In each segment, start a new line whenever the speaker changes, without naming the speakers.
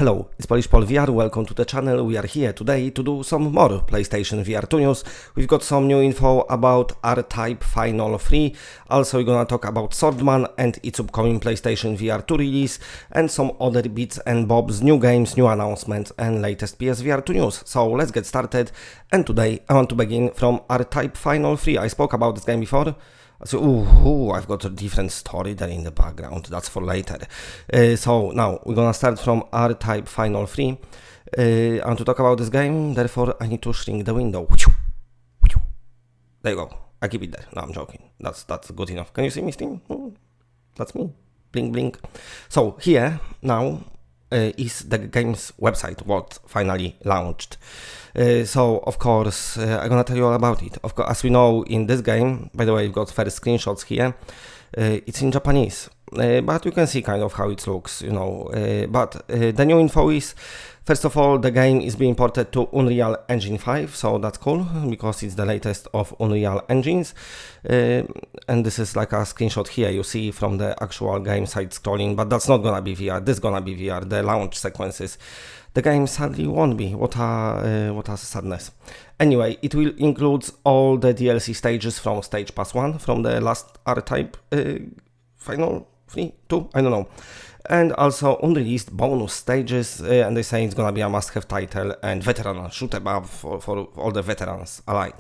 Hello, it's Polish Paul VR, welcome to the channel. We are here today to do some more PlayStation VR2 news. We've got some new info about R-Type Final 3, also we're gonna talk about Swordsman and its upcoming PlayStation VR2 release, and some other bits and bobs, new games, new announcements and latest PSVR2 news. So let's get started, and today I want to begin from R-Type Final 3. I spoke about this game before. So, I've got a different story there in the background, that's for later. So now we're gonna start from R-Type Final 3. I want to talk about this game, therefore I need to shrink the window. There you go, I keep it there. No, I'm joking, that's good enough. Can you see me, Steam? That's me, blink blink. So here now is the game's website, what finally launched. So of course I'm gonna tell you all about it. Of course, as we know, in this game, by the way, you've got first screenshots here. It's in Japanese, but you can see kind of how it looks, you know. But the new info is, first of all, the game is being ported to Unreal Engine 5, so that's cool because it's the latest of Unreal engines. And this is like a screenshot here you see from the actual game side scrolling, but that's not gonna be VR. This is gonna be VR. The launch sequences. The game sadly won't be. What a sadness. Anyway, it will include all the DLC stages from Stage Pass 1, from the last R-Type Final 3, 2, I don't know. And also unreleased bonus stages, and they say it's gonna be a must-have title and veteran shoot 'em up for all the veterans alike.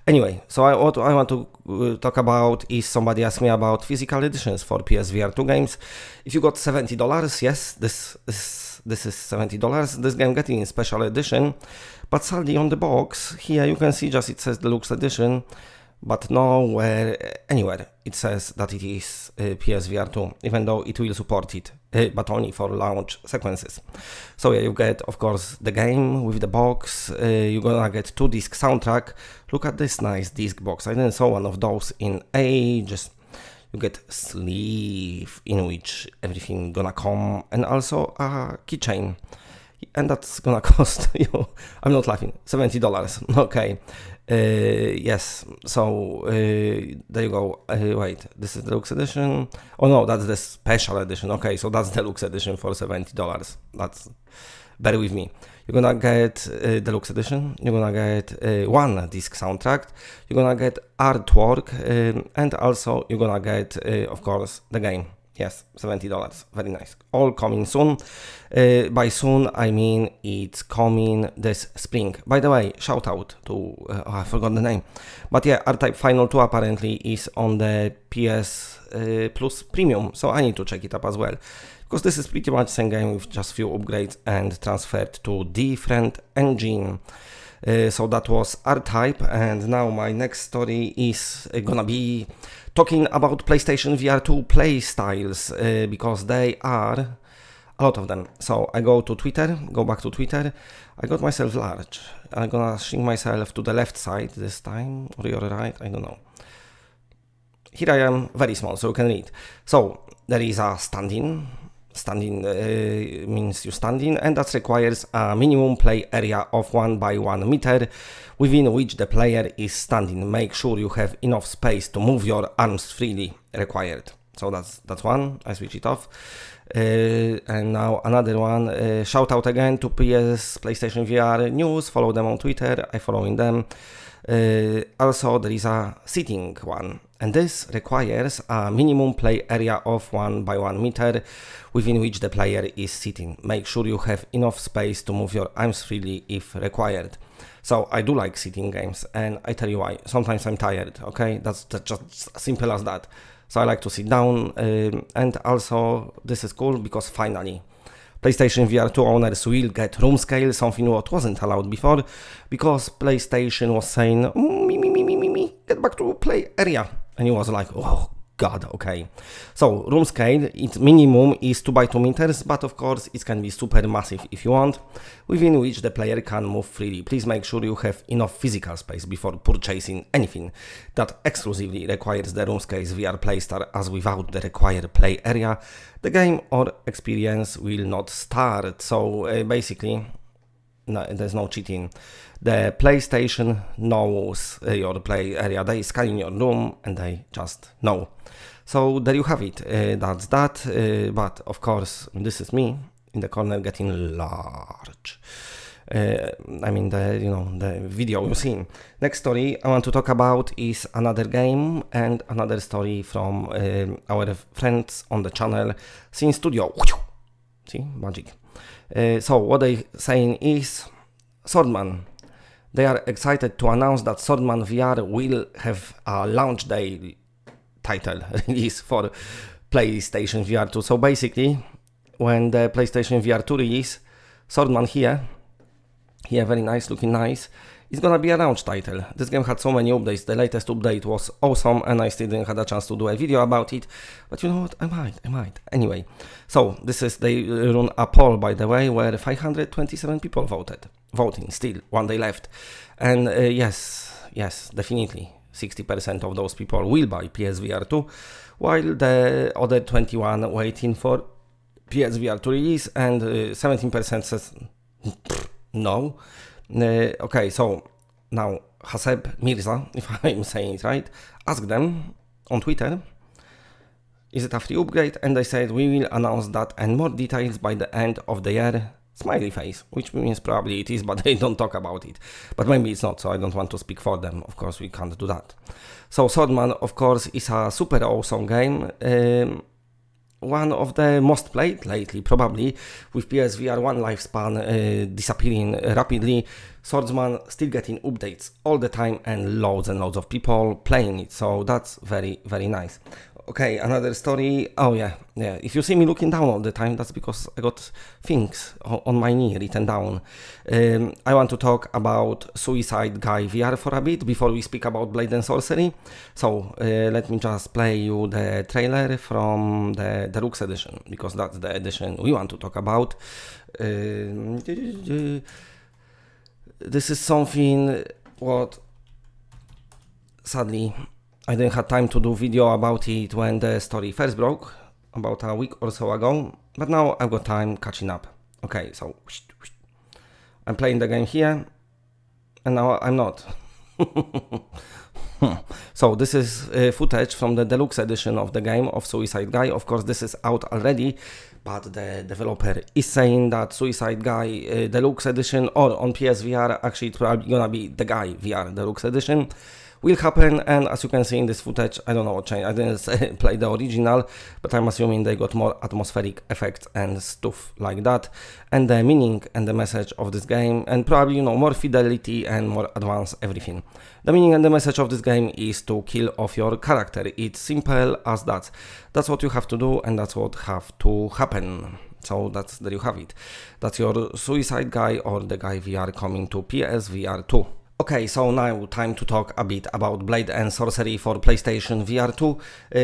Anyway, so what I want to talk about is, somebody asked me about physical editions for PSVR2 games. If you got $70, yes, this is $70. This game getting a special edition, but sadly on the box here you can see just it says Deluxe Edition, but anywhere it says that it is PSVR2, even though it will support it, but only for launch sequences. So yeah, you get of course the game with the box. You're gonna get 2-disc soundtrack. Look at this nice disc box. I didn't saw one of those in ages. You get sleeve in which everything gonna come, and also a keychain, and that's gonna cost you, I'm not laughing, $70. Okay, yes, so there you go. Wait, this is the Deluxe Edition. Oh no, that's the Special Edition. Okay, so that's the Deluxe Edition for $70. That's, bear with me. You're gonna get Deluxe Edition, you're gonna get 1-disc soundtrack, you're gonna get artwork, and also you're gonna get, of course, the game. Yes, $70, very nice. All coming soon. By soon, I mean it's coming this spring. By the way, shout out to, I forgot the name. But yeah, R-Type Final 2 apparently is on the PS Plus Premium, so I need to check it up as well. Because this is pretty much the same game with just few upgrades and transferred to different engine. So that was R-Type, and now my next story is gonna be talking about PlayStation VR2 playstyles, because they are a lot of them. So I go back to Twitter, I got myself large. I'm gonna shrink myself to the left side this time, or your right, I don't know. Here I am, very small, so you can read. So there is a standing means you standing, and that requires a minimum play area of 1 by 1 meter within which the player is standing. Make sure you have enough space to move your arms freely required. So that's one. I switch it off. And now another one. Shout out again to PlayStation VR News. Follow them on Twitter. I following them. Also there is a sitting one, and this requires a minimum play area of 1 by 1 meter within which the player is sitting. Make sure you have enough space to move your arms freely if required. So I do like sitting games, and I tell you why. Sometimes I'm tired, okay? That's just simple as that. So I like to sit down, and also this is cool because finally PlayStation VR2 owners will get room scale, something what wasn't allowed before, because PlayStation was saying, me, get back to play area. And it was like, oh god, okay. So room scale, its minimum is 2 by 2 meters, but of course it can be super massive if you want, within which the player can move freely. Please make sure you have enough physical space before purchasing anything that exclusively requires the room scale's VR playstyle, as without the required play area, the game or experience will not start. So basically, no, there's no cheating. The PlayStation knows your play area. They scan your room and they just know. So there you have it. That's that. But of course, this is me. in the corner getting large. I mean the video you've seen. Next story I want to talk about is another game and another story from our friends on the channel Scene Studio. See, magic. So what they saying is Swordsman. They are excited to announce that Swordsman VR will have a launch day title release for PlayStation VR2. So basically, when the PlayStation VR2 release, Swordsman here, very nice, looking nice, it's gonna be a launch title. This game had so many updates. The latest update was awesome, and I still didn't have a chance to do a video about it. But you know what? I might. Anyway, so they run a poll, by the way, where 527 people voting still, one day left. And yes, definitely, 60% of those people will buy PSVR2, while the other 21 waiting for PSVR2 release, and 17% says no. Okay, so now Haseb Mirza, if I'm saying it right, asked them on Twitter, is it a free upgrade? And they said, we will announce that and more details by the end of the year, smiley face, which means probably it is, but they don't talk about it. But maybe it's not, so I don't want to speak for them. Of course, we can't do that. So Swordsman, of course, is a super awesome game. One of the most played lately, probably, with PSVR 1 lifespan disappearing rapidly. Swordsman still getting updates all the time and loads of people playing it, so that's very, very nice. Okay, another story. Oh yeah. If you see me looking down all the time, that's because I got things on my knee written down. I want to talk about Suicide Guy VR for a bit before we speak about Blade and Sorcery. So let me just play you the trailer from the Deluxe edition, because that's the edition we want to talk about. This is something what sadly I didn't have time to do video about it when the story first broke, about a week or so ago, but now I've got time catching up. Okay, so I'm playing the game here, and now I'm not. So this is footage from the deluxe edition of the game of Suicide Guy. Of course, this is out already, but the developer is saying that Suicide Guy deluxe edition, or on PSVR, actually it's probably gonna be the Guy VR deluxe edition, will happen. And as you can see in this footage, I don't know what changed. I didn't play the original, but I'm assuming they got more atmospheric effects and stuff like that, and the meaning and the message of this game, and probably, you know, more fidelity and more advanced everything. The meaning and the message of this game is to kill off your character. It's simple as that. That's what you have to do, and that's what have to happen. So there you have it. That's your Suicide Guy, or the Guy VR, coming to PSVR2. Okay, so now time to talk a bit about Blade and Sorcery for PlayStation VR 2.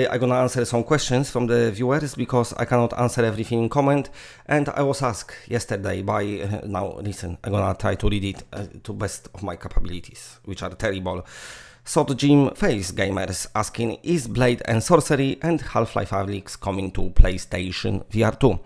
I'm gonna answer some questions from the viewers, because I cannot answer everything in comment, and I was asked yesterday by, now listen, I'm gonna try to read it to best of my capabilities, which are terrible. Sod Jim Face Gamers asking, is Blade and Sorcery and Half-Life Alyx coming to PlayStation VR 2?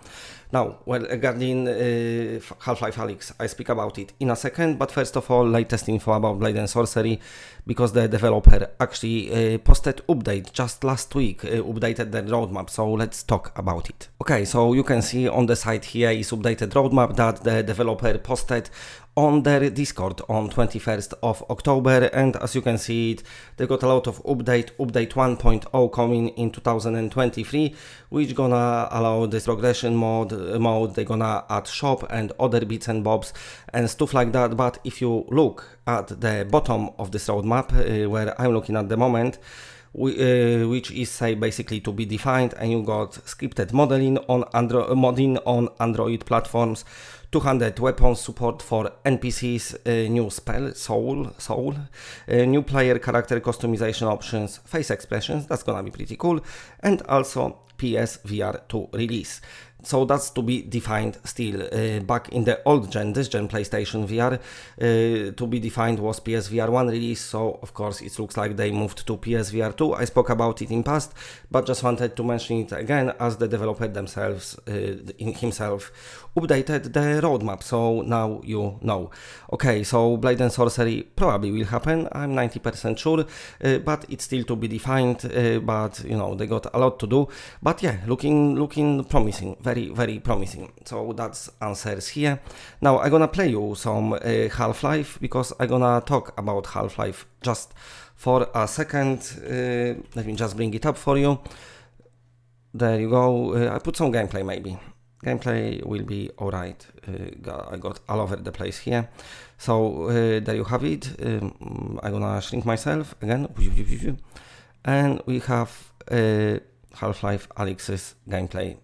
Now, well, regarding Half-Life Alyx, I speak about it in a second, but first of all, latest info about Blade and Sorcery, because the developer actually posted update just last week, updated the roadmap, so let's talk about it. Okay, so you can see on the side here is updated roadmap that the developer posted on their Discord on 21st of October, and as you can see it, they got a lot of update 1.0 coming in 2023, which gonna allow this progression mode, they're gonna add shop and other bits and bobs and stuff like that. But if you look at the bottom of this roadmap, where I'm looking at the moment, which is say basically to be defined, and you got scripted modeling on Android platforms, 200 weapons support for NPCs, new spell, soul, new player character customization options, face expressions, that's gonna be pretty cool, and also PSVR2 release. So that's to be defined still. Back in the old gen, this gen PlayStation VR, to be defined was PSVR 1 release, so of course it looks like they moved to PSVR 2. I spoke about it in past, but just wanted to mention it again, as the developer themselves, himself, updated the roadmap, so now you know. Okay, so Blade and Sorcery probably will happen, I'm 90% sure, but it's still to be defined, but you know, they got a lot to do. But yeah, looking promising, very very promising. So that's answers here. Now I'm gonna play you some Half-Life, because I'm gonna talk about Half-Life just for a second. Let me just bring it up for you. There you go. I put some gameplay maybe. Gameplay will be alright. I got all over the place here. So there you have it. I'm gonna shrink myself again. And we have Half-Life Alyx's gameplay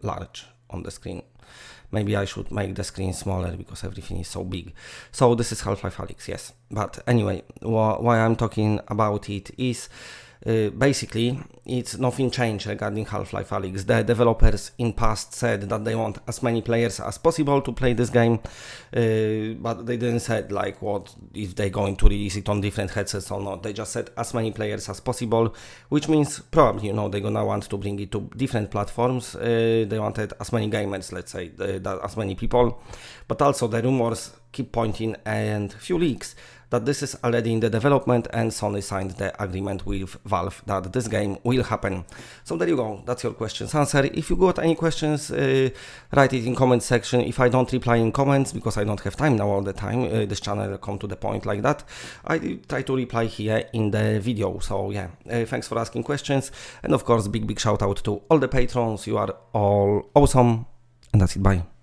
large on the screen. Maybe I should make the screen smaller because everything is so big. So this is Half-Life Alyx, yes. But anyway, why I'm talking about it is basically it's nothing changed regarding Half-Life Alyx. The developers in past said that they want as many players as possible to play this game, but they didn't said like what if they're going to release it on different headsets or not. They just said as many players as possible, which means probably, you know, they're gonna want to bring it to different platforms. They wanted as many gamers, let's say, as many people, but also the rumors keep pointing and few leaks that this is already in the development, and Sony signed the agreement with Valve that this game will happen. So there you go, that's your questions answered. If you got any questions, write it in comment section. If I don't reply in comments, because I don't have time now all the time, this channel come to the point like that, I try to reply here in the video. So yeah, thanks for asking questions, and of course big shout out to all the patrons. You are all awesome, and that's it, bye.